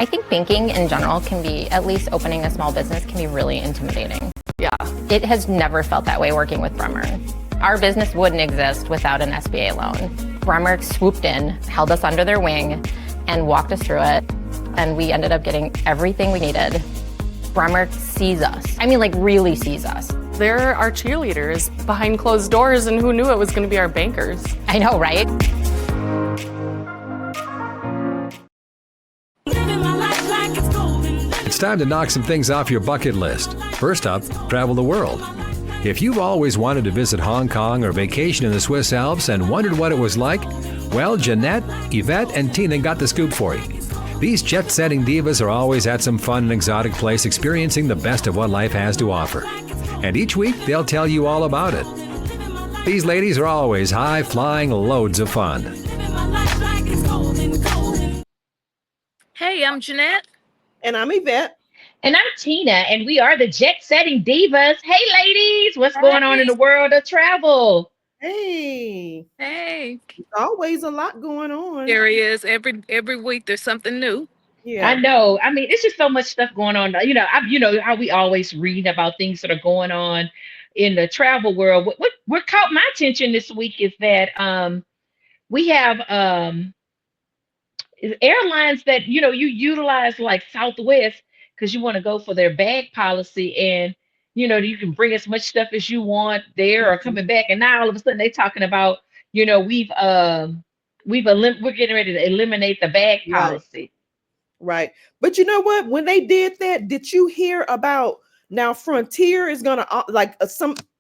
I think banking in general can be, at least opening a small business can be really intimidating. Yeah. It has never felt that way working with Bremer. Our business wouldn't exist without an SBA loan. Bremer swooped in, held us under their wing, and walked us through it. And we ended up getting everything we needed. Bremer sees us. I mean, like, really sees us. They're our cheerleaders behind closed doors, and who knew it was going to be our bankers? I know, right? It's time to knock some things off your bucket list. First up, travel the world. If you've always wanted to visit Hong Kong or vacation in the Swiss Alps and wondered what it was like, well, Jeanette, Yvette, and Tina got the scoop for you. These jet-setting divas are always at some fun and exotic place experiencing the best of what life has to offer. And each week, they'll tell you all about it. These ladies are always high-flying loads of fun. Hey, I'm Jeanette. And I'm Yvette. And I'm Tina, and we are the Jet Setting Divas. Hey, ladies, what's going on in the world of travel? Hey. Hey. Always a lot going on. There he is. Every week there's something new. Yeah. I know. I mean, it's just so much stuff going on. You know how we always read about things that are going on in the travel world. What caught my attention this week is that we have airlines that you utilize, like Southwest, because you want to go for their bag policy, and you can bring as much stuff as you want there or coming back. And now all of a sudden they're talking about we're getting ready to eliminate the bag policy. Right. But you know what? When they did that, did you hear about now Frontier is gonna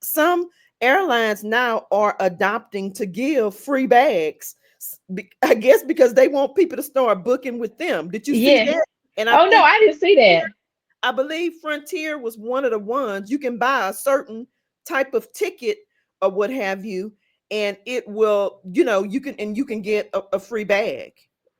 some airlines now are adopting to give free bags? I guess because they want people to start booking with them. Did you see that? And no, I didn't see that. I believe Frontier was one of the ones. You can buy a certain type of ticket or what have you, and it will, you can get a free bag.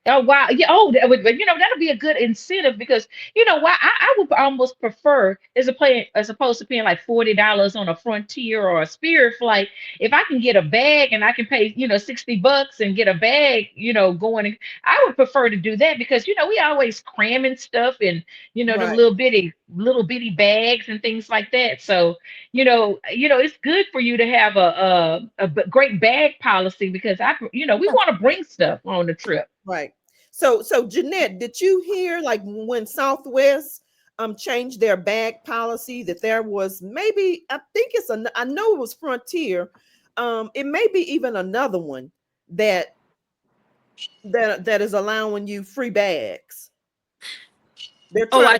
Oh, wow. Yeah. Oh, that'll be a good incentive because why I would almost prefer as opposed to paying like $40 on a Frontier or a Spirit flight. If I can get a bag and I can pay, $60 and get a bag, going, I would prefer to do that because, we always cramming stuff in, the little bitty bags and things like that. So, it's good for you to have a great bag policy because we want to bring stuff on the trip. Right. So Jeanette, did you hear like when Southwest changed their bag policy that there was maybe, I know it was Frontier, it may be even another one that is allowing you free bags. They're I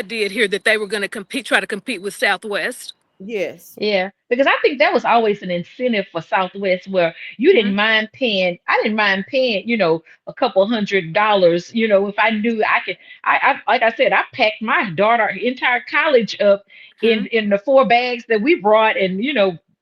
did hear that they were going to try to compete with Southwest. Yes. Yeah, because I think that was always an incentive for Southwest where you didn't mind paying. I didn't mind paying, a couple $100, if I knew I could. I like I said, I packed my daughter entire college up in the 4 bags that we brought, and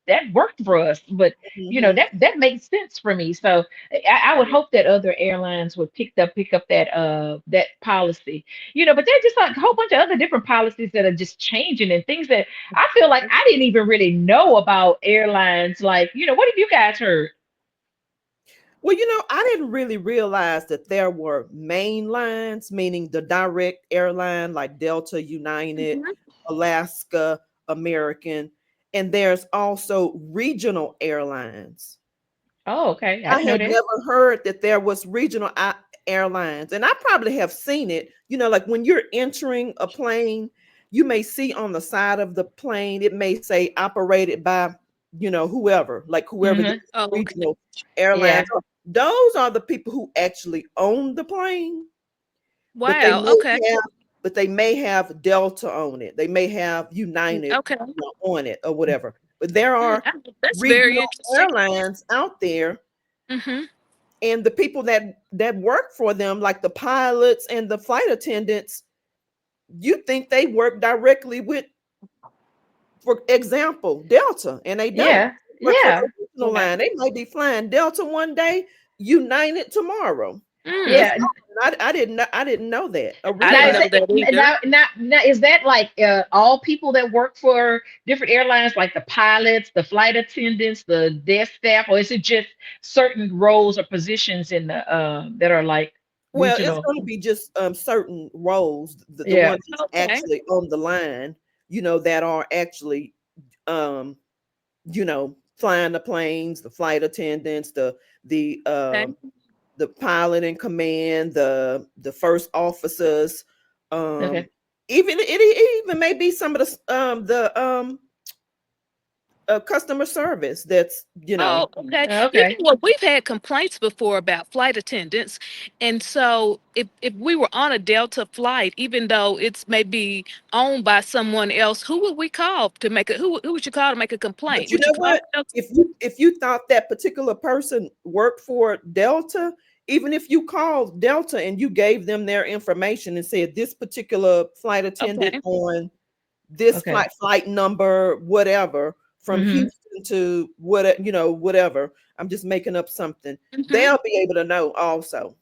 that worked for us. But that makes sense for me. So I would hope that other airlines would pick up that policy. But there's just like a whole bunch of other different policies that are just changing and things that I feel like I didn't even really know about airlines. Like, what have you guys heard? Well, I didn't really realize that there were main lines, meaning the direct airline like Delta, United, Alaska, American. And there's also regional airlines. Oh, okay. I had never heard that there was regional airlines. And I probably have seen it, like when you're entering a plane, you may see on the side of the plane, it may say operated by, whoever the regional airlines are. Those are the people who actually own the plane. Wow. But they may have Delta on it. They may have United on it or whatever. But there are regional airlines out there. And the people that work for them, like the pilots and the flight attendants, you think they work directly with, for example, Delta. And they don't. Yeah. Line. They might be flying Delta one day, United tomorrow. Yeah. I didn't know that. Now, is that like all people that work for different airlines, like the pilots, the flight attendants, the desk staff, or is it just certain roles or positions in the that are like Well, it's regional. going to be just certain roles, the Yeah. ones that's actually on the line, that are actually, flying the planes, the flight attendants, the pilot in command, the first officers, Okay. even it even may be some of the customer service that's. Oh, okay. You Okay. know what? We've had complaints before about flight attendants. And so if we were on a Delta flight, even though it's maybe owned by someone else, who would we call to make a who would you call to make a complaint? But you Would you know call what? Delta? If you thought that particular person worked for Delta, even if you called Delta and you gave them their information and said this particular flight attendant Okay. on this Okay. flight number, whatever, from Mm-hmm. Houston to whatever. I'm just making up something. Hmm. They'll be able to know also.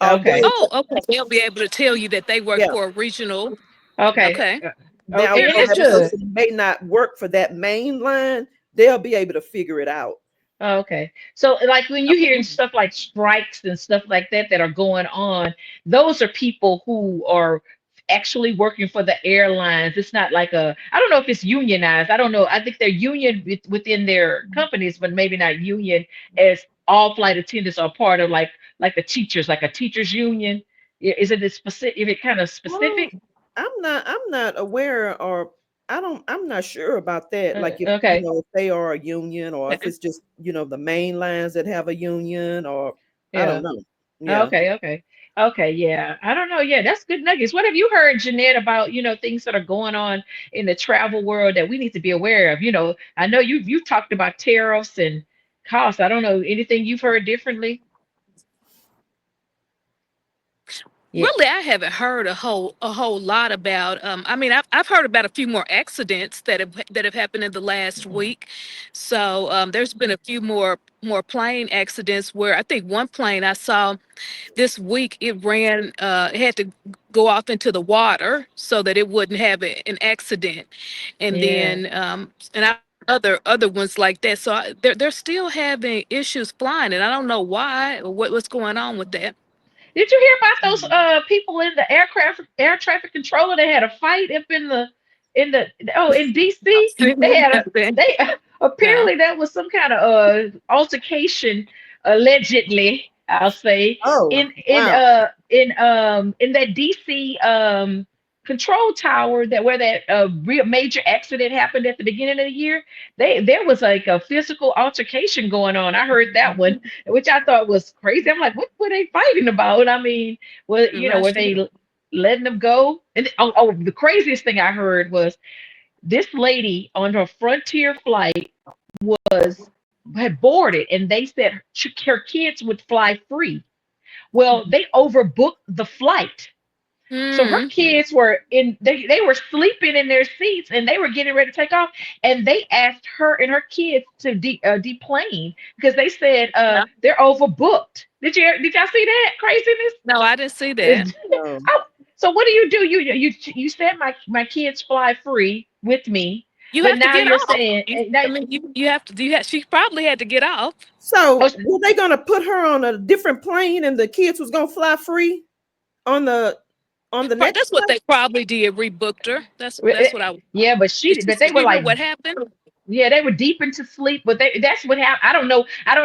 Okay. Although, Oh, okay. They'll be able to tell you that they work yeah. for a regional. Okay. Okay. Now, Okay. Very though that Understood. interesting. person may not work for that main line, they'll be able to figure it out. Okay. So like when you hear Okay. stuff like strikes and stuff like that that are going on, those are people who are actually working for the airlines. It's not like I don't know if it's unionized. I don't know. I think they're union within their companies, but maybe not union as all flight attendants are part of like the teachers, like a teachers union. Is it specific? Is it kind of Well, specific? I'm not aware, or I'm not sure about that. Like if Okay. if they are a union, or if Okay. it's just the main lines that have a union, or I don't Yeah. know. Yeah. Okay, okay. Okay, yeah. I don't know. Yeah, that's good nuggets. What have you heard, Jeanette, about, things that are going on in the travel world that we need to be aware of? I know you've talked about tariffs and costs. I don't know anything you've heard differently. Yeah. Really, I haven't heard a whole lot about. I mean, I've heard about a few more accidents that have happened in the last week. So there's been a few more plane accidents where I think one plane I saw this week it had to go off into the water so that it wouldn't have an accident, and Yeah. then other ones like that. So they're still having issues flying, and I don't know why or what's going on with that. Did you hear about those people in the air traffic controller? They had a fight up in I've DC. seen They had a that thing. they Yeah. apparently that was some kind of altercation, allegedly, I'll say, Oh, wow. in that DC control tower that where that real major accident happened at the beginning of the year. There was like a physical altercation going on. I heard that one, which I thought was crazy. I'm like, what were they fighting about? I mean, were Last year. they letting them go? And the craziest thing I heard was this lady on her Frontier flight was had boarded, and they said her kids would fly free. Well, they overbooked the flight. So her Mm. kids were they were sleeping in their seats and they were getting ready to take off. And they asked her and her kids to deplane because they said Yeah. they're overbooked. Did y'all see that craziness? No, I didn't see that. Is Um, oh, so what do? You said my kids fly free with me, You but have to now get you're off. saying I mean, you have to. She probably had to get off. so oh, were they gonna put her on a different plane and the kids was gonna fly free on the next That's what flight? they probably did. Rebooked her. That's what I. yeah, Did but they you were hear like, what happened? yeah, they were deep into sleep, but that's what happened. I don't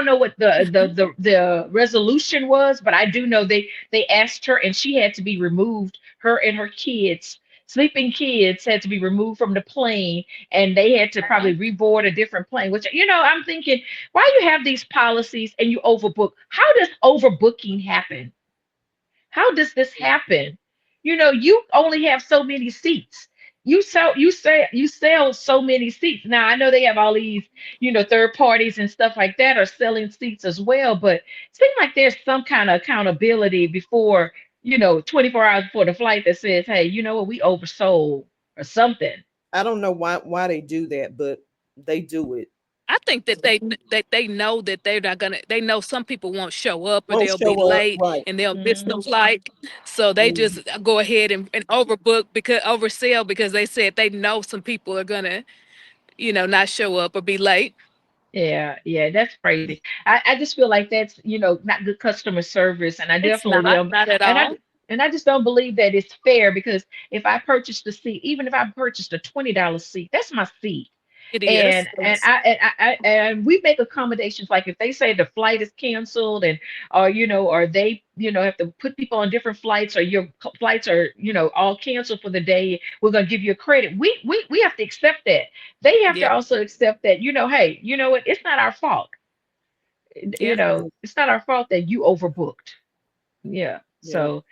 know what the resolution was, but I do know they asked her and she had to be removed. Her and her kids, sleeping kids, had to be removed from the plane, and they had to Uh-huh. probably reboard a different plane. Which I'm thinking, why you have these policies and you overbook? How does overbooking happen? How does this happen? You only have so many seats. You sell so many seats. Now I know they have all these, third parties and stuff like that are selling seats as well, but it seems like there's some kind of accountability before, 24 hours before the flight that says, hey, you know what, we oversold or something. I don't know why they do that, but they do it. I think that they know that they're not gonna. They know some people won't show up or Won't they'll be show up, late right? and they'll miss the Mhm. flight. So they Mhm. just go ahead and overbook because oversell because they said they know some people are gonna not show up or be late. Yeah, that's crazy. I just feel like that's, not good customer service. And I It's definitely not at and I all. and I just don't believe that it's fair, because if I purchased the seat, even if I purchased a $20 seat, that's my seat. It And is. and It's, I and and we make accommodations, like if they say the flight is canceled, and or they have to put people on different flights, or your flights are all canceled for the day, we're going to give you a credit. We have to accept that. They have to yeah, also accept that, hey, you know what, it's not our fault. yeah. It's not our fault that you overbooked. Yeah. Yeah. So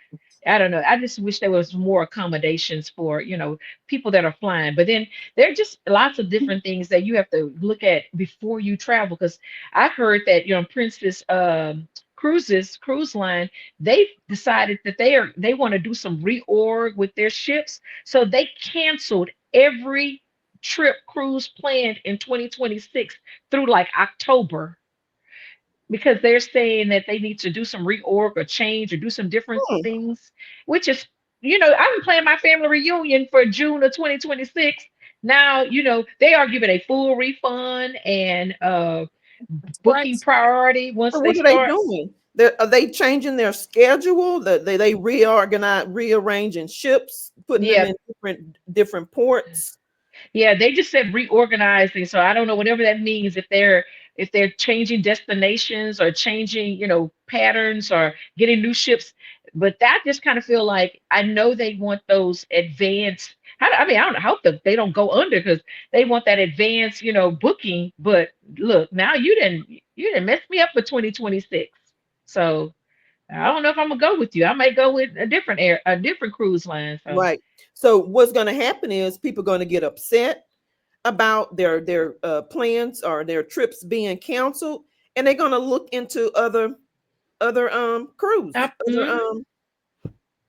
I don't know. I just wish there was more accommodations for, people that are flying. But then there are just lots of different things that you have to look at before you travel. Because I've heard that, Princess Cruise Line, they've decided that they want to do some reorg with their ships. So they canceled every trip cruise planned in 2026 through like October, because they're saying that they need to do some reorg or change or do some different Hmm. things, which is, I'm planning my family reunion for June of 2026. Now, they are giving a full refund and booking Right. priority once So they what are they start. doing? Are they changing their schedule? They rearranging ships, putting them Yeah, in different ports. yeah, they just said reorganizing. So I don't know whatever that means, if they're changing destinations or changing, patterns or getting new ships. But that just kind of feel like, I know they want those advanced. I mean, I don't I hope that they don't go under, because they want that advanced, booking. But look, now you didn't mess me up for 2026. So I don't know if I'm gonna go with you. I might go with a different cruise line. So Right. So what's going to happen is people going to get upset about their plans or their trips being canceled, and they're going to look into other cruise, mhm,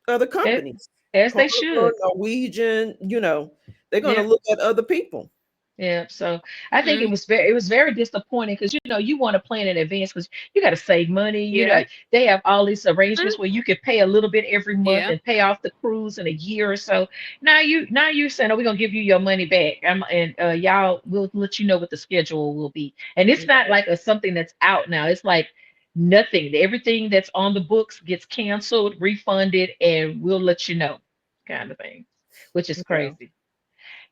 other as, companies, as they Carnival, should. Norwegian. They're going to Yeah. look at other people. Yeah, so I think Mm, it was very disappointing, because you want to plan in advance, because you got to save money. yeah. They have all these arrangements Mm, where you could pay a little bit every month yeah. and pay off the cruise in a year or so. Now you saying, "Oh, we're gonna give you your money back," and y'all will let you know what the schedule will be. And it's not like something that's out now. It's like nothing. Everything that's on the books gets canceled, refunded, and we'll let you know, kind of thing, which is Yeah. crazy.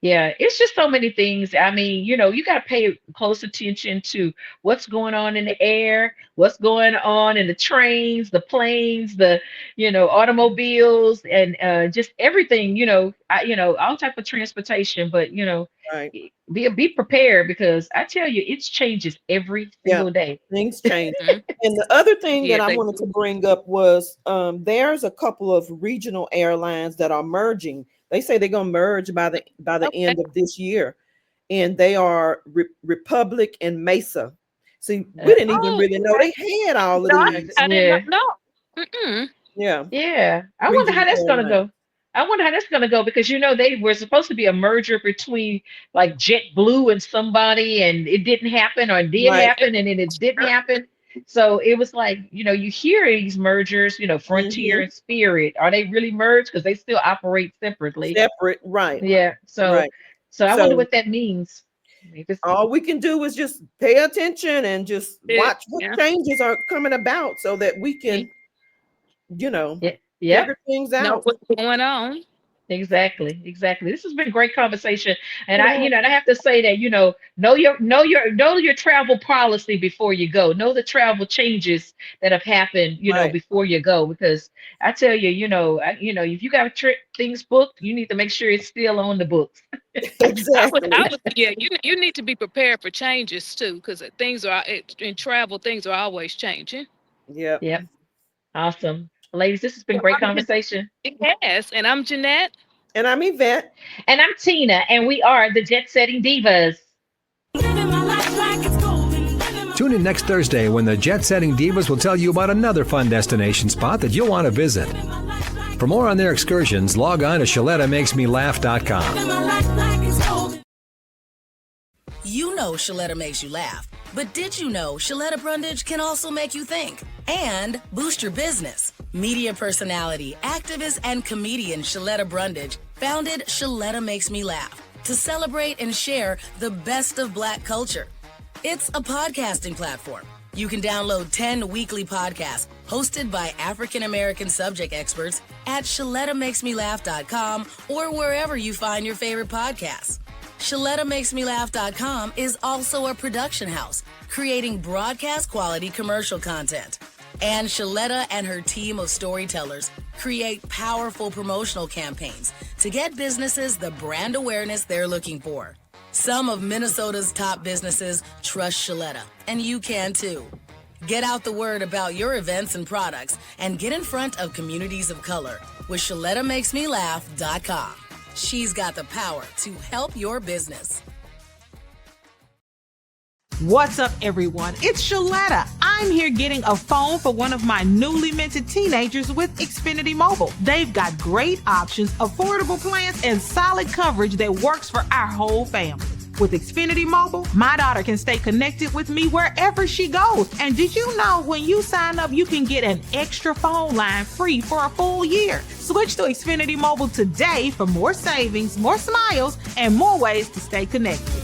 Yeah, it's just so many things. I mean, you got to pay close attention to what's going on in the air, what's going on in the trains, the planes, the, automobiles, and just everything, all type of transportation. But, Right. be prepared, because I tell you, it changes every Yeah. single day. Things change. Mm, And the other thing that yeah. I They wanted to do. bring up was there's a couple of regional airlines that are merging. They say they're gonna merge by the Okay. end of this year, and they are Republic and Mesa. See, we Uh, didn't even Oh, really know okay. they had all of No, these. I did not yeah. know. Mm-mm. Yeah, Yeah, I wonder how regional that's gonna airlines. go. I wonder how that's gonna go, because they were supposed to be a merger between like JetBlue and somebody, and it didn't happen, or it did Right. happen, and then it didn't happen. So it was like, you hear these mergers, Frontier Hmm. and Spirit. Are they really merged? Because they still operate separately. Separate. Right. Yeah. So Right. so I wonder So what that means. If it's all we can do is just pay attention and just watch what Yeah. changes are coming about so that we See, can, you know, yeah, yep. figure things know out. what's going on. Exactly, exactly. This has been great conversation, and It I, has. and I have to say that, know your travel policy before you go. Know the travel changes that have happened, Right. before you go, because I tell you, if you got a trip things booked, you need to make sure it's still on the books. I Exactly. would, yeah. You need to be prepared for changes too, because things are in travel. Things are always changing. Yep. Yep, awesome, ladies. This has been great conversation, It has. And I'm Jeanette. And I'm Yvette. and I'm Tina, and we are the Jet Setting Divas. Tune in next Thursday when the Jet Setting Divas will tell you about another fun destination spot that you'll want to visit. For more on their excursions, log on to ShalettaMakesMeLaugh.com. You know Shaletta makes you laugh, but did you know Shaletta Brundage can also make you think and boost your business? Media personality, activist, and comedian Shaletta Brundage founded Shaletta Makes Me Laugh to celebrate and share the best of Black culture. It's a podcasting platform. You can download 10 weekly podcasts hosted by African American subject experts at ShalettaMakesMeLaugh.com or wherever you find your favorite podcasts. ShalettaMakesMeLaugh.com is also a production house creating broadcast quality commercial content. And Shaletta and her team of storytellers create powerful promotional campaigns to get businesses the brand awareness they're looking for. Some of Minnesota's top businesses trust Shaletta, and you can too. Get out the word about your events and products and get in front of communities of color with ShalettaMakesMeLaugh.com. She's got the power to help your business. What's up, everyone? It's Shaletta. I'm here getting a phone for one of my newly minted teenagers with Xfinity Mobile. They've got great options, affordable plans, and solid coverage that works for our whole family. With Xfinity Mobile, my daughter can stay connected with me wherever she goes. And did you know when you sign up, you can get an extra phone line free for a full year? Switch to Xfinity Mobile today for more savings, more smiles, and more ways to stay connected.